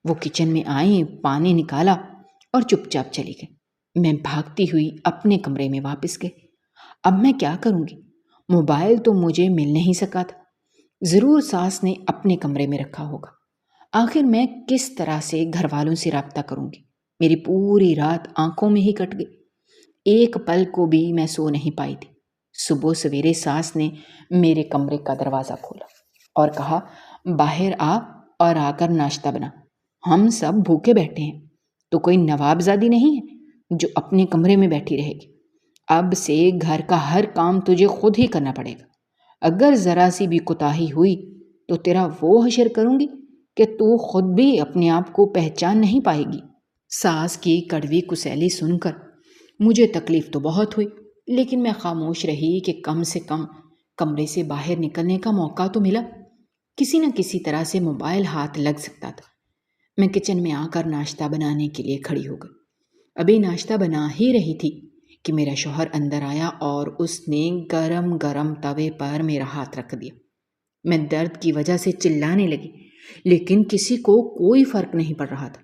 وہ کچن میں آئیں، پانی نکالا اور چپ چاپ چلی گئی۔ میں بھاگتی ہوئی اپنے کمرے میں واپس گئی۔ اب میں کیا کروں گی؟ موبائل تو مجھے مل نہیں سکا تھا، ضرور ساس نے اپنے کمرے میں رکھا ہوگا۔ آخر میں کس طرح سے گھر والوں سے رابطہ کروں گی؟ میری پوری رات آنکھوں میں ہی کٹ گئی، ایک پل کو بھی میں سو نہیں پائی تھی۔ صبح سویرے ساس نے میرے کمرے کا دروازہ کھولا اور کہا، باہر آ اور آ کر ناشتہ بنا، ہم سب بھوکے بیٹھے ہیں، تو کوئی نوابزادی نہیں ہے جو اپنے کمرے میں بیٹھی رہے گی۔ اب سے گھر کا ہر کام تجھے خود ہی کرنا پڑے گا، اگر ذرا سی بھی کوتاہی ہوئی تو تیرا وہ حشر کروں گی کہ تو خود بھی اپنے آپ کو پہچان نہیں پائے گی۔ ساس کی کڑوی کسیلی سن کر مجھے تکلیف تو بہت ہوئی، لیکن میں خاموش رہی کہ کم سے کم کمرے سے باہر نکلنے کا موقع تو ملا، کسی نہ کسی طرح سے موبائل ہاتھ لگ سکتا تھا۔ میں کچن میں آ کر ناشتہ بنانے کے لیے کھڑی ہو گئی۔ ابھی ناشتہ بنا ہی رہی تھی کہ میرا شوہر اندر آیا اور اس نے گرم گرم توے پر میرا ہاتھ رکھ دیا۔ میں درد کی وجہ سے چلانے لگی، لیکن کسی کو کوئی فرق نہیں پڑ رہا تھا۔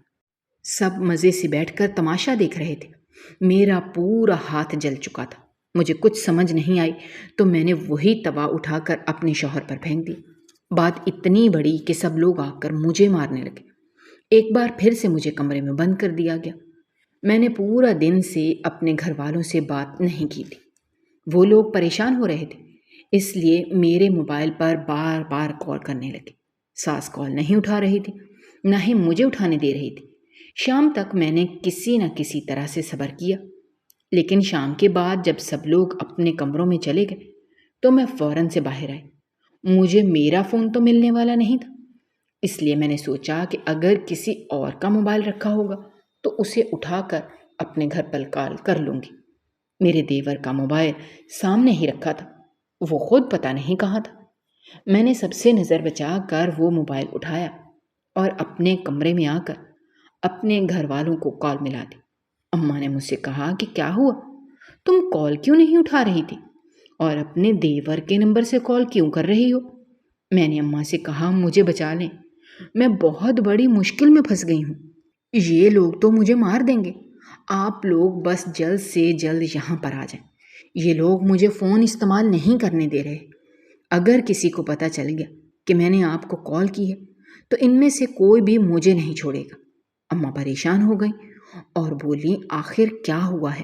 سب مزے سے بیٹھ کر تماشا دیکھ رہے تھے۔ میرا پورا ہاتھ جل چکا تھا۔ مجھے کچھ سمجھ نہیں آئی تو میں نے وہی توا اٹھا کر اپنے شوہر پر پھینک دی۔ بات اتنی بڑی کہ سب لوگ آ کر مجھے مارنے لگے۔ ایک بار پھر سے مجھے کمرے میں بند کر دیا گیا۔ میں نے پورا دن سے اپنے گھر والوں سے بات نہیں کی تھی۔ وہ لوگ پریشان ہو رہے تھے، اس لیے میرے موبائل پر بار بار کال کرنے لگے۔ ساس کال نہیں اٹھا رہی تھی، نہ ہی مجھے اٹھانے دے رہی تھی۔ شام تک میں نے کسی نہ کسی طرح سے صبر کیا، لیکن شام کے بعد جب سب لوگ اپنے کمروں میں چلے گئے تو میں فوراً سے باہر آئی۔ مجھے میرا فون تو ملنے والا نہیں تھا، اس لیے میں نے سوچا کہ اگر کسی اور کا موبائل رکھا ہوگا تو اسے اٹھا کر اپنے گھر پر کال کر لوں گی۔ میرے دیور کا موبائل سامنے ہی رکھا تھا، وہ خود پتہ نہیں کہاں تھا۔ میں نے سب سے نظر بچا کر وہ موبائل اٹھایا اور اپنے کمرے میں آ کر اپنے گھر والوں کو کال ملا دی۔ اماں نے مجھ سے کہا کہ کیا ہوا، تم کال کیوں نہیں اٹھا رہی تھی اور اپنے دیور کے نمبر سے کال کیوں کر رہی ہو؟ میں نے اماں سے کہا مجھے بچا لیں، میں بہت بڑی مشکل میں پھنس گئی ہوں، یہ لوگ تو مجھے مار دیں گے، آپ لوگ بس جلد سے جلد یہاں پر آ جائیں۔ یہ لوگ مجھے فون استعمال نہیں کرنے دے رہے، اگر کسی کو پتہ چل گیا کہ میں نے آپ کو کال کی ہے تو ان میں سے کوئی بھی مجھے نہیں چھوڑے گا۔ اماں پریشان ہو گئیں اور بولی آخر کیا ہوا ہے،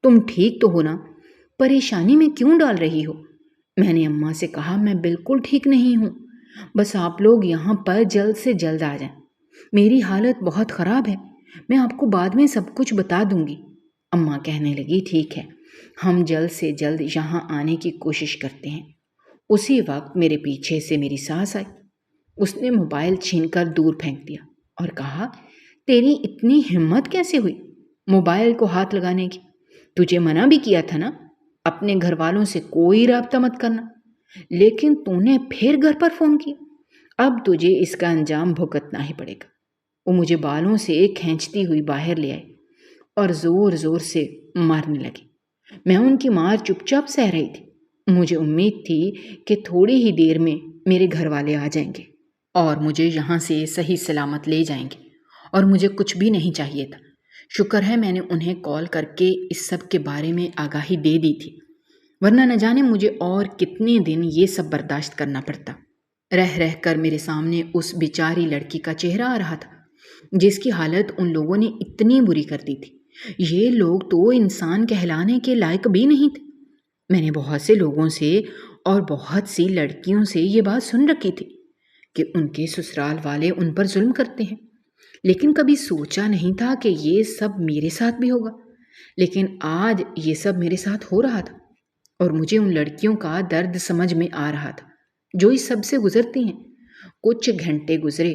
تم ٹھیک تو ہو نا، پریشانی میں کیوں ڈال رہی ہو؟ میں نے اماں سے کہا میں بالکل ٹھیک نہیں ہوں، بس آپ لوگ یہاں پر جلد سے جلد آ جائیں، میری حالت بہت خراب ہے، میں آپ کو بعد میں سب کچھ بتا دوں گی۔ اماں کہنے لگی ٹھیک ہے، ہم جلد سے جلد یہاں آنے کی کوشش کرتے ہیں۔ اسی وقت میرے پیچھے سے میری ساس آئی، اس نے موبائل چھین کر دور پھینک دیا اور کہا تیری اتنی ہمت کیسے ہوئی موبائل کو ہاتھ لگانے کی؟ تجھے منع بھی کیا تھا نا اپنے گھر والوں سے کوئی رابطہ مت کرنا، لیکن تو نے پھر گھر پر فون کیا، اب تجھے اس کا انجام بھگتنا ہی پڑے گا۔ وہ مجھے بالوں سے کھینچتی ہوئی باہر لے آئی اور زور زور سے مارنے لگی۔ میں ان کی مار چپ چاپ سہ رہی تھی۔ مجھے امید تھی کہ تھوڑی ہی دیر میں میرے گھر والے آ جائیں گے اور مجھے یہاں سے صحیح سلامت لے جائیں گے، اور مجھے کچھ بھی نہیں چاہیے تھا۔ شکر ہے میں نے انہیں کال کر کے اس سب کے بارے میں آگاہی دے دی تھی، ورنہ نہ جانے مجھے اور کتنے دن یہ سب برداشت کرنا پڑتا۔ رہ رہ کر میرے سامنے اس بیچاری لڑکی کا چہرہ آ رہا تھا جس کی حالت ان لوگوں نے اتنی بری کر دی تھی۔ یہ لوگ تو انسان کہلانے کے لائق بھی نہیں تھے۔ میں نے بہت سے لوگوں سے اور بہت سی لڑکیوں سے یہ بات سن رکھی تھی کہ ان کے سسرال والے ان پر ظلم کرتے ہیں، لیکن کبھی سوچا نہیں تھا کہ یہ سب میرے ساتھ بھی ہوگا۔ لیکن آج یہ سب میرے ساتھ ہو رہا تھا اور مجھے ان لڑکیوں کا درد سمجھ میں آ رہا تھا جو اس سب سے گزرتی ہیں۔ کچھ گھنٹے گزرے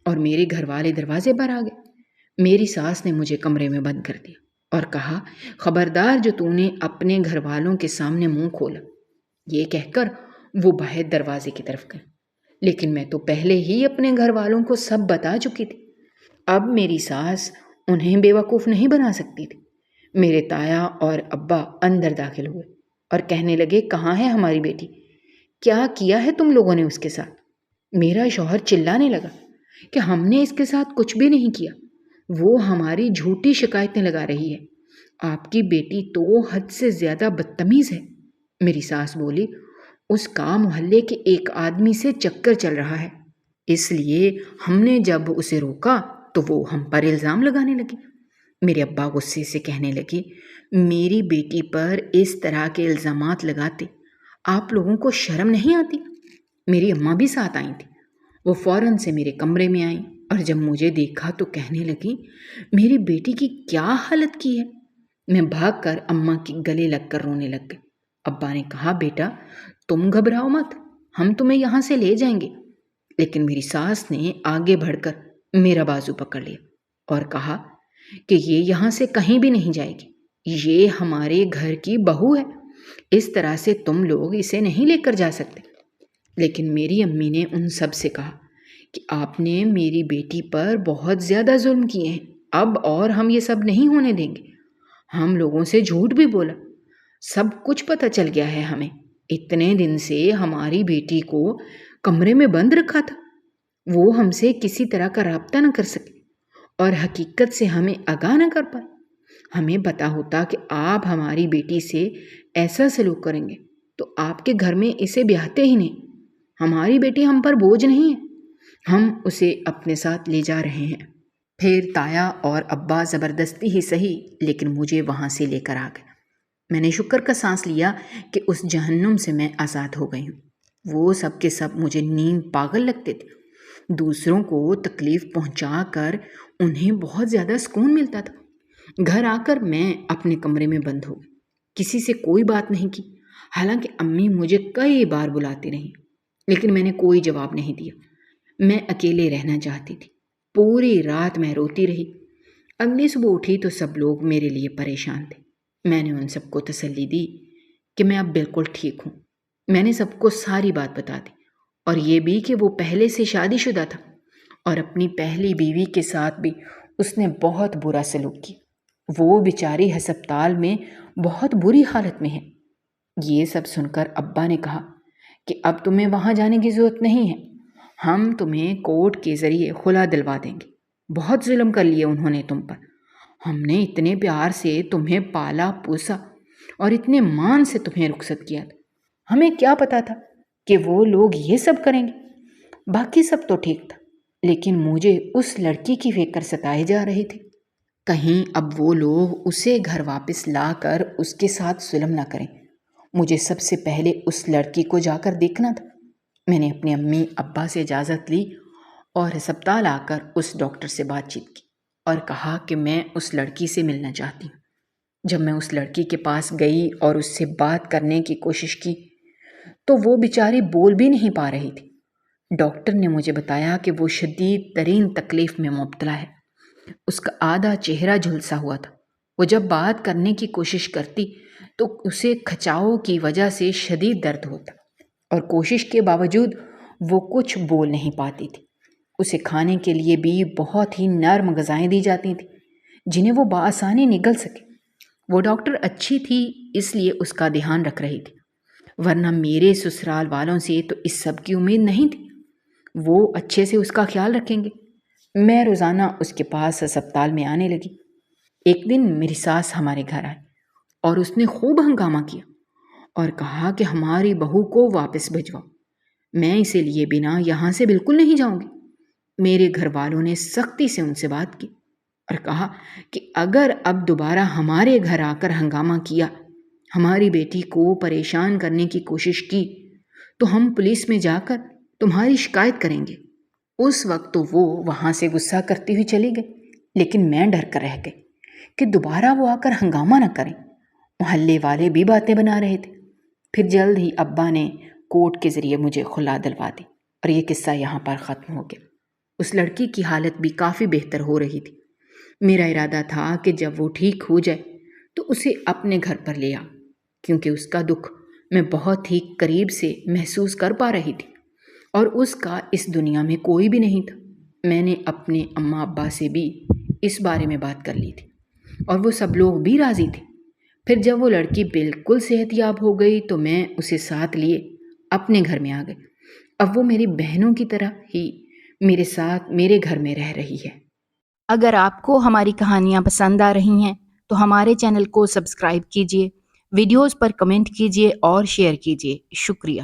اور میرے گھر والے دروازے پر آ گئے۔ میری ساس نے مجھے کمرے میں بند کر دیا اور کہا خبردار جو تو نے اپنے گھر والوں کے سامنے منہ کھولا۔ یہ کہہ کر وہ باہر دروازے کی طرف گئے، لیکن میں تو پہلے ہی اپنے گھر والوں کو سب بتا چکی تھی۔ اب میری ساس انہیں بے وقوف نہیں بنا سکتی تھی۔ میرے تایا اور ابا اندر داخل ہوئے اور کہنے لگے کہاں ہے ہماری بیٹی، کیا کیا ہے تم لوگوں نے اس کے ساتھ؟ میرا شوہر چلانے لگا کہ ہم نے اس کے ساتھ کچھ بھی نہیں کیا، وہ ہماری جھوٹی شکایتیں لگا رہی ہے، آپ کی بیٹی تو حد سے زیادہ بدتمیز ہے۔ میری ساس بولی اس کا محلے کے ایک آدمی سے چکر چل رہا ہے، اس لیے ہم نے جب اسے روکا تو وہ ہم پر الزام لگانے لگی۔ میرے ابا غصے سے کہنے لگے میری بیٹی پر اس طرح کے الزامات لگاتے آپ لوگوں کو شرم نہیں آتی؟ میری اماں بھی ساتھ آئی تھی، وہ فوراً سے میرے کمرے میں آئیں اور جب مجھے دیکھا تو کہنے لگی میری بیٹی کی کیا حالت کی ہے؟ میں بھاگ کر اماں کے گلے لگ کر رونے لگ گئی۔ ابا نے کہا بیٹا تم گھبراؤ مت، ہم تمہیں یہاں سے لے جائیں گے، لیکن میری ساس نے آگے بڑھ کر میرا بازو پکڑ لیا اور کہا کہ یہ یہاں سے کہیں بھی نہیں جائے گی، یہ ہمارے گھر کی بہو ہے، اس طرح سے تم لوگ اسے نہیں لے کر جا سکتے۔ لیکن میری امی نے ان سب سے کہا کہ آپ نے میری بیٹی پر بہت زیادہ ظلم کیے ہیں، اب اور ہم یہ سب نہیں ہونے دیں گے۔ ہم لوگوں سے جھوٹ بھی بولا، سب کچھ پتہ چل گیا ہے ہمیں، اتنے دن سے ہماری بیٹی کو کمرے میں بند رکھا تھا، وہ ہم سے کسی طرح کا رابطہ نہ کر سکے اور حقیقت سے ہمیں آگاہ نہ کر پائے۔ ہمیں پتہ ہوتا کہ آپ ہماری بیٹی سے ایسا سلوک کریں گے تو آپ کے گھر میں اسے بیاہتے ہی نہیں۔ ہماری بیٹی ہم پر بوجھ نہیں ہے، ہم اسے اپنے ساتھ لے جا رہے ہیں۔ پھر تایا اور ابا زبردستی ہی صحیح لیکن مجھے وہاں سے لے کر آ گئے۔ میں نے شکر کا سانس لیا کہ اس جہنم سے میں آزاد ہو گئی ہوں۔ وہ سب کے سب مجھے نیند پاگل لگتے تھے۔ دوسروں کو تکلیف پہنچا کر انہیں بہت زیادہ سکون ملتا تھا۔ گھر آ کر میں اپنے کمرے میں بند ہو گئی، کسی سے کوئی بات نہیں کی، حالانکہ امی مجھے کئی بار بلاتی رہیں، لیکن میں نے کوئی جواب نہیں دیا۔ میں اکیلے رہنا چاہتی تھی۔ پوری رات میں روتی رہی۔ اگلی صبح اٹھی تو سب لوگ میرے لیے پریشان تھے۔ میں نے ان سب کو تسلی دی کہ میں اب بالکل ٹھیک ہوں۔ میں نے سب کو ساری بات بتا دی، اور یہ بھی کہ وہ پہلے سے شادی شدہ تھا اور اپنی پہلی بیوی کے ساتھ بھی اس نے بہت برا سلوک کیا۔ وہ بیچاری ہسپتال میں بہت بری حالت میں ہے۔ یہ سب سن کر ابا نے کہا کہ اب تمہیں وہاں جانے کی ضرورت نہیں ہے، ہم تمہیں کورٹ کے ذریعے خلا دلوا دیں گے۔ بہت ظلم کر لیے انہوں نے تم پر۔ ہم نے اتنے پیار سے تمہیں پالا پوسا اور اتنے مان سے تمہیں رخصت کیا تھا، ہمیں کیا پتا تھا کہ وہ لوگ یہ سب کریں گے۔ باقی سب تو ٹھیک تھا، لیکن مجھے اس لڑکی کی فکر ستائے جا رہے تھے۔ کہیں اب وہ لوگ اسے گھر واپس لا کر اس کے ساتھ ظلم نہ کریں۔ مجھے سب سے پہلے اس لڑکی کو جا کر دیکھنا تھا۔ میں نے اپنی امی ابا سے اجازت لی اور ہسپتال آ کر اس ڈاکٹر سے بات چیت کی اور کہا کہ میں اس لڑکی سے ملنا چاہتی ہوں۔ جب میں اس لڑکی کے پاس گئی اور اس سے بات کرنے کی کوشش کی تو وہ بیچاری بول بھی نہیں پا رہی تھی۔ ڈاکٹر نے مجھے بتایا کہ وہ شدید ترین تکلیف میں مبتلا ہے۔ اس کا آدھا چہرہ جھلسا ہوا تھا۔ وہ جب بات کرنے کی کوشش کرتی تو اسے کھچاؤ کی وجہ سے شدید درد ہوتا اور کوشش کے باوجود وہ کچھ بول نہیں پاتی تھی۔ اسے کھانے کے لیے بھی بہت ہی نرم غذائیں دی جاتی تھیں جنہیں وہ بآسانی نگل سکے۔ وہ ڈاکٹر اچھی تھی اس لیے اس کا دھیان رکھ رہی تھی، ورنہ میرے سسرال والوں سے تو اس سب کی امید نہیں تھی۔ وہ اچھے سے اس کا خیال رکھیں گے۔ میں روزانہ اس کے پاس ہسپتال میں آنے لگی۔ ایک دن میری ساس ہمارے گھر آئی اور اس نے خوب ہنگامہ کیا اور کہا کہ ہماری بہو کو واپس بھجواؤ۔ میں اسے لیے بنا یہاں سے بالکل نہیں جاؤں گی۔ میرے گھر والوں نے سختی سے ان سے بات کی اور کہا کہ اگر اب دوبارہ ہمارے گھر آ کر ہنگامہ کیا، ہماری بیٹی کو پریشان کرنے کی کوشش کی تو ہم پولیس میں جا کر تمہاری شکایت کریں گے۔ اس وقت تو وہ وہاں سے غصہ کرتی ہوئی چلی گئی، لیکن میں ڈر کر رہ گئی کہ دوبارہ وہ آ کر ہنگامہ نہ کریں۔ محلے والے بھی باتیں بنا رہے تھے۔ پھر جلد ہی ابا نے کورٹ کے ذریعے مجھے خلا دلوا دی اور یہ قصہ یہاں پر ختم ہو گیا۔ اس لڑکی کی حالت بھی کافی بہتر ہو رہی تھی۔ میرا ارادہ تھا کہ جب وہ ٹھیک ہو جائے تو اسے اپنے گھر پر لے آ، کیونکہ اس کا دکھ میں بہت ہی قریب سے محسوس کر پا رہی تھی اور اس کا اس دنیا میں کوئی بھی نہیں تھا۔ میں نے اپنے اماں ابا سے بھی اس بارے میں بات کر لی تھی اور وہ سب لوگ بھی راضی تھے۔ پھر جب وہ لڑکی بالکل صحت یاب ہو گئی تو میں اسے ساتھ لیے اپنے گھر میں آ گئی۔ اب وہ میری بہنوں کی طرح ہی میرے ساتھ میرے گھر میں رہ رہی ہے۔ اگر آپ کو ہماری کہانیاں پسند آ رہی ہیں تو ہمارے چینل کو سبسکرائب کیجیے، ویڈیوز پر کمنٹ کیجیے اور شیئر کیجیے۔ شکریہ۔